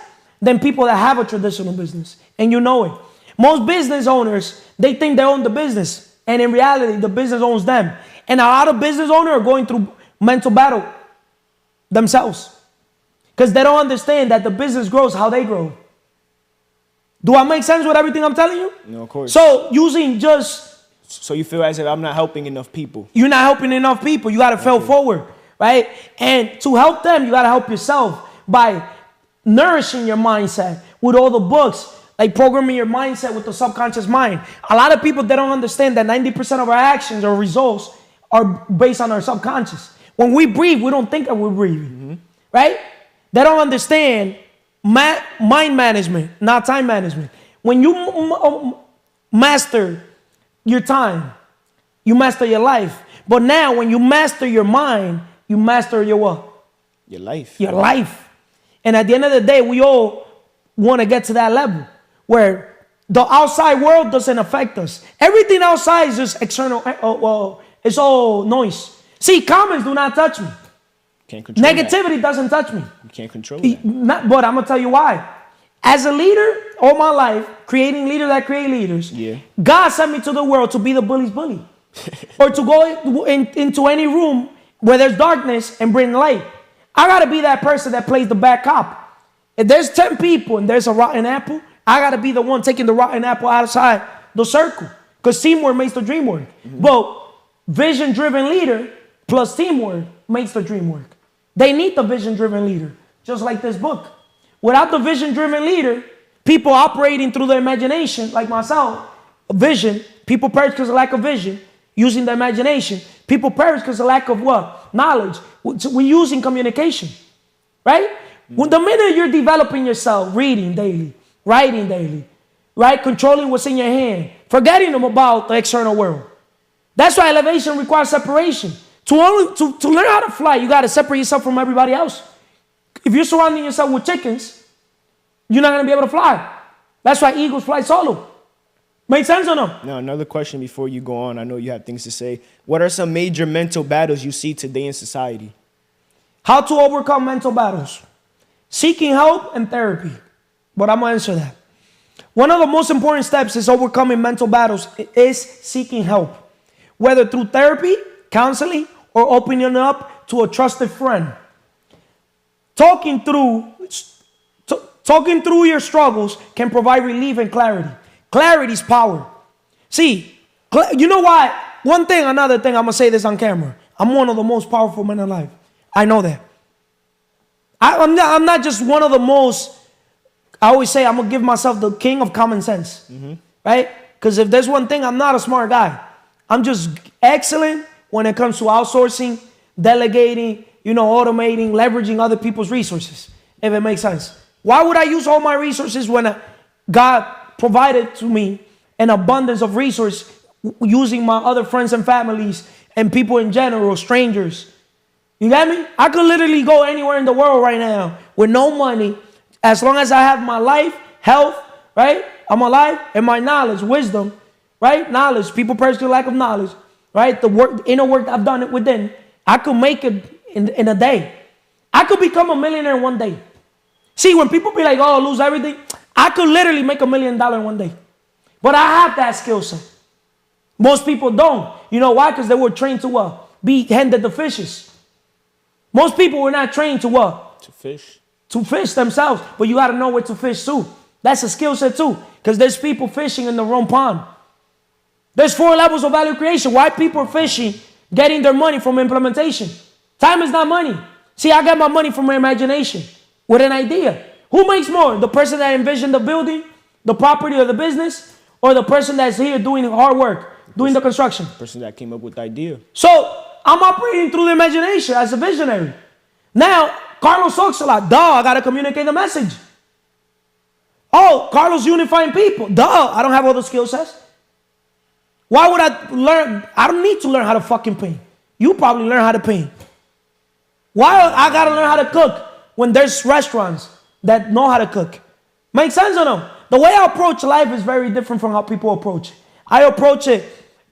than people that have a traditional business. And you know it. Most business owners, they think they own the business. And in reality, the business owns them. And a lot of business owners are going through mental battle themselves. Because they don't understand that the business grows how they grow. Do I make sense with everything I'm telling you? No, of course. So using So you feel as if I'm not helping enough people. You're not helping enough people. You got to fail forward, right? And to help them, you got to help yourself by nourishing your mindset with all the books, like programming your mindset with the subconscious mind. A lot of people, they don't understand that 90% of our actions or results are based on our subconscious. When we breathe, we don't think that we're breathing, right? They don't understand mind management, not time management. When you master your time, you master your life. But now when you master your mind, you master your what? Your life. Your life. And at the end of the day, we all want to get to that level where the outside world doesn't affect us. Everything outside is just external. It's all noise. See, comments do not touch me. Can't control Negativity doesn't touch me. You can't control that. But I'm going to tell you why. As a leader all my life, creating leaders that create leaders, God sent me to the world to be the bully's bully. Or to go into any room where there's darkness and bring light. I got to be that person that plays the bad cop. If there's 10 people and there's a rotten apple, I got to be the one taking the rotten apple outside the circle. Because teamwork makes the dream work. But vision-driven leader plus teamwork makes the dream work. They need the vision-driven leader, just like this book. Without the vision-driven leader, people operating through their imagination, like myself, vision, people perish because of lack of vision, using the imagination. People perish because of lack of what? Knowledge. We're using communication, right? When the minute you're developing yourself, reading daily, writing daily, right? Controlling what's in your hand, forgetting them about the external world. That's why elevation requires separation. To learn how to fly, you got to separate yourself from everybody else. If you're surrounding yourself with chickens, you're not going to be able to fly. That's why eagles fly solo. Make sense or no? Now, another question before you go on. I know you have things to say. What are some major mental battles you see today in society? How to overcome mental battles. Seeking help and therapy. But I'm going to answer that. One of the most important steps is overcoming mental battles is seeking help. Whether through therapy, counseling, or opening up to a trusted friend. Talking through your struggles can provide relief and clarity. Clarity is power. See, you know why? Another thing, I'm going to say this on camera. I'm one of the most powerful men alive. I know that. I'm not just one of the most, I always say I'm going to give myself the king of common sense. Right? Because if there's one thing, I'm not a smart guy. I'm just excellent when it comes to outsourcing, delegating, automating, leveraging other people's resources, if it makes sense. Why would I use all my resources when God provided to me an abundance of resources using my other friends and families and people in general, strangers? You get me? I could literally go anywhere in the world right now with no money as long as I have my life, health, right? I'm alive, and my knowledge, wisdom, right? Knowledge. People perish for lack of knowledge, right? The inner work I've done it within. I could make it in a day. I could become a millionaire in one day. See, when people be like, oh, lose everything, I could literally make $1 million in one day. But I have that skill set. Most people don't. You know why? Because they were trained to be handed the fishes. Most people were not trained to what? To fish. To fish themselves. But you got to know where to fish too. That's a skill set too. Because there's people fishing in the wrong pond. There's 4 levels of value creation. Why people are fishing, getting their money from implementation? Time is not money. See, I got my money from my imagination with an idea. Who makes more? The person that envisioned the building, the property, or the business? Or the person that's here doing hard work, doing the construction? The person that came up with the idea. So, I'm operating through the imagination as a visionary. Now, Carlos talks a lot. Duh, I got to communicate the message. Oh, Carlos unifying people. Duh, I don't have all the skill sets. Why would I learn? I don't need to learn how to fucking paint. You probably learn how to paint. Why I got to learn how to cook when there's restaurants that know how to cook? Make sense or no? The way I approach life is very different from how people approach it. I approach it,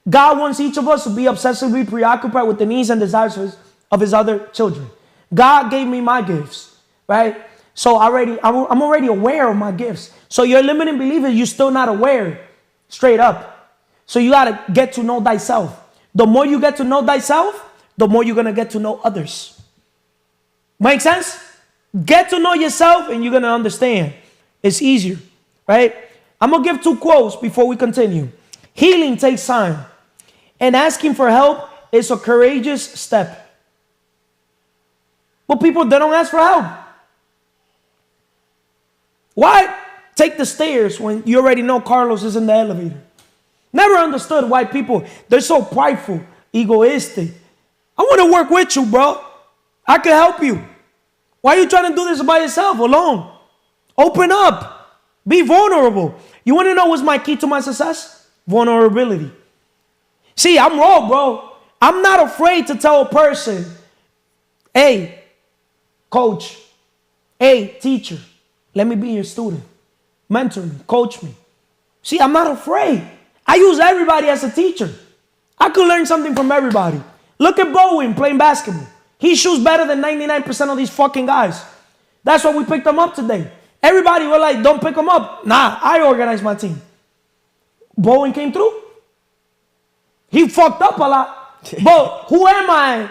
God wants each of us to be obsessively preoccupied with the needs and desires of his other children. God gave me my gifts, right? So I'm already aware of my gifts. So your limiting belief is you're still not aware, straight up. So you got to get to know thyself. The more you get to know thyself, the more you're going to get to know others. Make sense? Get to know yourself and you're going to understand. It's easier, right? I'm going to give 2 quotes before we continue. Healing takes time, and asking for help is a courageous step. But people, they don't ask for help. Why take the stairs when you already know Carlos is in the elevator? Never understood why people, they're so prideful, egoistic, I want to work with you, bro. I can help you. Why are you trying to do this by yourself, alone? Open up. Be vulnerable. You want to know what's my key to my success? Vulnerability. See, I'm raw, bro. I'm not afraid to tell a person, hey, coach, hey, teacher, let me be your student. Mentor me, coach me. See, I'm not afraid. I use everybody as a teacher. I could learn something from everybody. Look at Bowen playing basketball. He shoots better than 99% of these fucking guys. That's why we picked him up today. Everybody were like, don't pick him up. Nah, I organized my team. Bowen came through. He fucked up a lot. But who am I?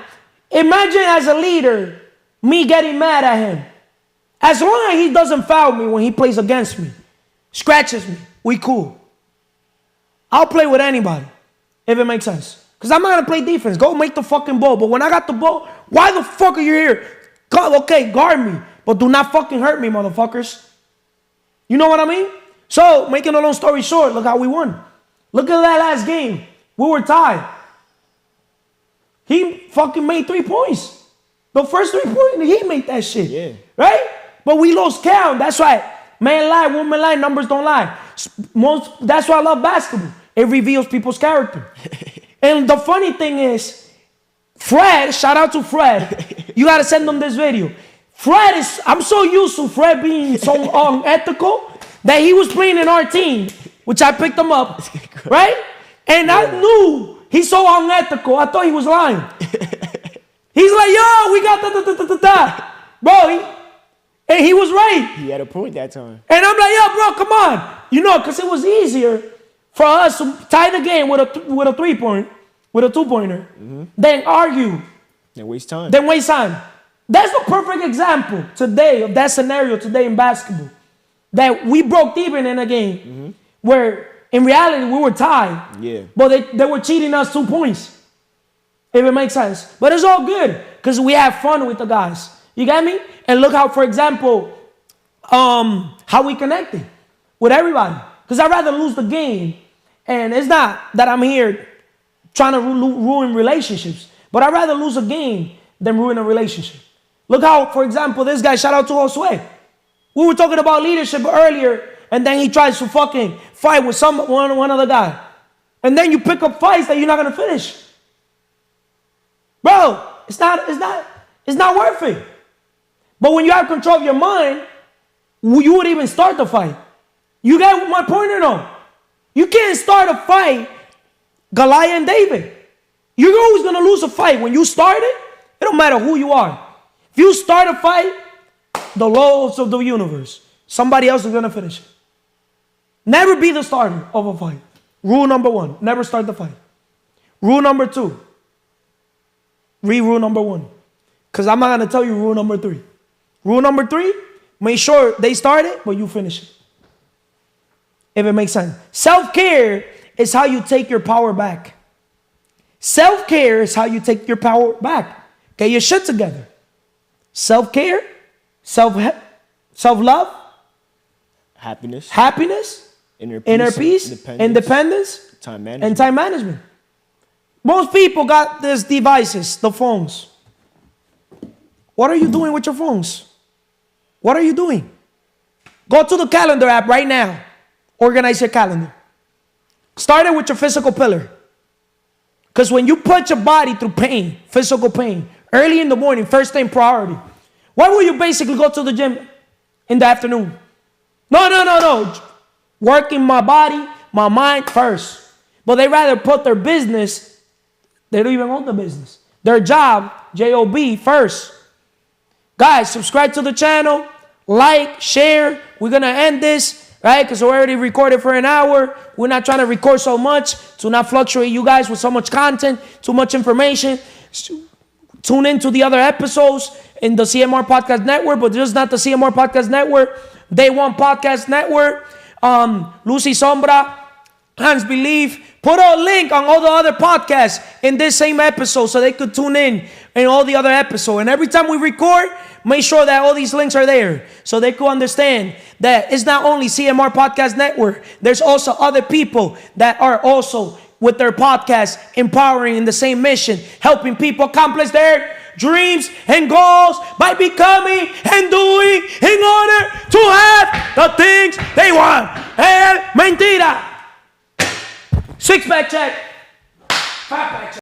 Imagine as a leader, me getting mad at him. As long as he doesn't foul me when he plays against me, scratches me, we cool. I'll play with anybody, if it makes sense. Because I'm not going to play defense. Go make the fucking ball. But when I got the ball, why the fuck are you here? Okay, guard me. But do not fucking hurt me, motherfuckers. You know what I mean? So, making a long story short, look how we won. Look at that last game. We were tied. He fucking made 3 points. The first 3 points, he made that shit. Yeah. Right? But we lost count. That's right. Man lie, woman lie, numbers don't lie. That's why I love basketball. It reveals people's character. And the funny thing is, Fred, shout out to Fred. You got to send them this video. I'm so used to Fred being so unethical that he was playing in our team, which I picked him up, right? And I knew he's so unethical. I thought he was lying. He's like, yo, we got da. Bro, and he was right. He had a point that time. And I'm like, yo, bro, come on. You know, because it was easier for us to tie the game with a 3-point, with a 2-pointer, than argue. Then waste time. That's the perfect example today of that scenario today in basketball. That we broke even in a game where in reality we were tied. Yeah. But they were cheating us 2 points. If it makes sense. But it's all good because we have fun with the guys. You get me? And look how, for example, how we connected with everybody. Because I'd rather lose the game. And it's not that I'm here trying to ruin relationships. But I'd rather lose a game than ruin a relationship. Look how, for example, this guy, shout out to Josue. We were talking about leadership earlier. And then he tries to fucking fight with one other guy. And then you pick up fights that you're not going to finish. Bro, it's not worth it. But when you have control of your mind, you would even start the fight. You get my point or no? You can't start a fight, Goliath and David. You're always going to lose a fight. When you start it, it don't matter who you are. If you start a fight, the laws of the universe, somebody else is going to finish it. Never be the starter of a fight. Rule number 1, never start the fight. Rule number 2, read rule number 1. Because I'm not going to tell you rule number 3. Rule number 3, make sure they start it, but you finish it. If it makes sense. Self-care is how you take your power back. Self-care is how you take your power back. Get your shit together. Self-care, self-love, happiness, inner peace, independence, time management. and time management. Most people got these devices, the phones. What are you doing with your phones? What are you doing? Go to the calendar app right now. Organize your calendar. Start it with your physical pillar. Because when you put your body through pain, physical pain, early in the morning, first thing priority, why would you basically go to the gym in the afternoon? No. Working my body, my mind first. But they rather put their business, they don't even want the business, their job, J-O-B, first. Guys, subscribe to the channel, like, share. We're going to end this, right? Because we already recorded for an hour. We're not trying to record so much to not fluctuate you guys with so much content, too much information. Tune into the other episodes in the CMR Podcast Network, but just not the CMR Podcast Network. Day One Podcast Network. Lucy Sombra, Hans Believe. Put a link on all the other podcasts in this same episode so they could tune in all the other episodes. And every time we record, make sure that all these links are there so they could understand that it's not only CMR Podcast Network. There's also other people that are also with their podcast, empowering in the same mission, helping people accomplish their dreams and goals by becoming and doing in order to have the things they want. Mentira. Six-pack check. Five-pack check.